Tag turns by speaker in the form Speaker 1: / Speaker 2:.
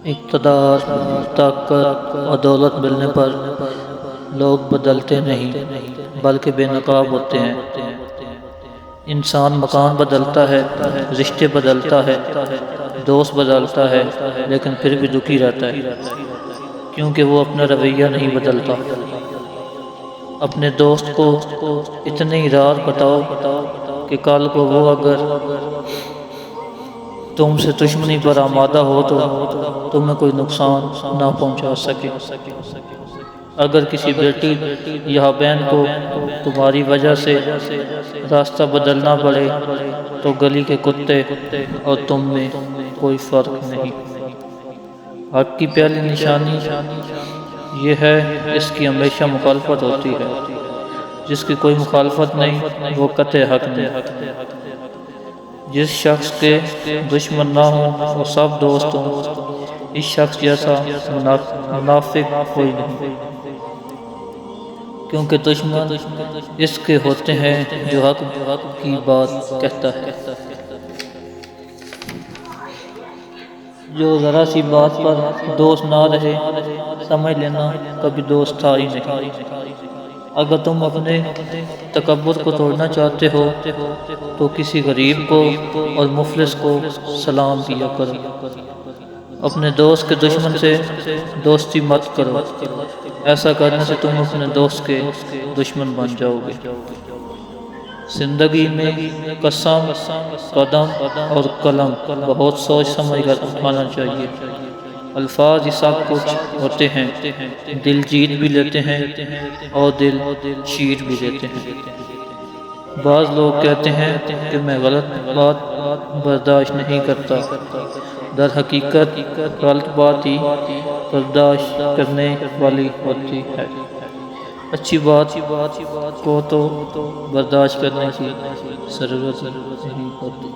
Speaker 1: اقتدار، طاقت اور دولت ملنے پر لوگ بدلتے نہیں بلکہ بے نقاب ہوتے ہیں۔ انسان مکان بدلتا ہے، رشتے بدلتا ہے، دوست بدلتا ہے، لیکن پھر بھی دکھی رہتا ہے، کیونکہ وہ اپنا رویہ نہیں بدلتا۔ اپنے دوست کو اتنی راز بتاؤ کہ کل کو وہ اگر تم سے دشمنی پر آمادہ ہو تو تمہیں کوئی نقصان نہ پہنچا سکے۔ اگر کسی بیٹی یا بہن کو تمہاری وجہ سے راستہ بدلنا پڑے تو گلی کے کتے اور تم میں کوئی فرق نہیں۔ حق کی پہلی نشانی یہ ہے اس کی ہمیشہ مخالفت ہوتی ہے، جس کی کوئی مخالفت نہیں وہ قطع حق نہیں۔ جس شخص کے دشمن نہ ہوں وہ سب دوست ہوں، اس شخص جیسا منافق کوئی نہیں، کیونکہ دشمن اس کے ہوتے ہیں جو حق کی بات کہتا ہے۔ جو ذرا سی بات پر دوست نہ رہے سمجھ لینا کبھی دوست تھا ہی نہیں۔ اگر تم اپنے تکبر کو توڑنا چاہتے ہو تو کسی غریب کو اور مفلس کو سلام کیا کرو۔ اپنے دوست کے دشمن سے دوستی مت کرو، ایسا کرنے سے تم اپنے دوست کے دشمن بن جاؤ گے۔ زندگی میں قسم، قدم اور قلم بہت سوچ سمجھ کر اٹھانا چاہیے۔ الفاظ ہی سب کچھ ہوتے ہیں، دل جیت بھی لیتے ہیں اور دل چیر بھی لیتے ہیں۔ بعض لوگ کہتے ہیں کہ میں غلط بات برداشت نہیں کرتا، در حقیقت غلط بات ہی برداشت کرنے والی ہوتی ہے، اچھی بات کو تو برداشت کرنے کی ضرورت نہیں ہوتی۔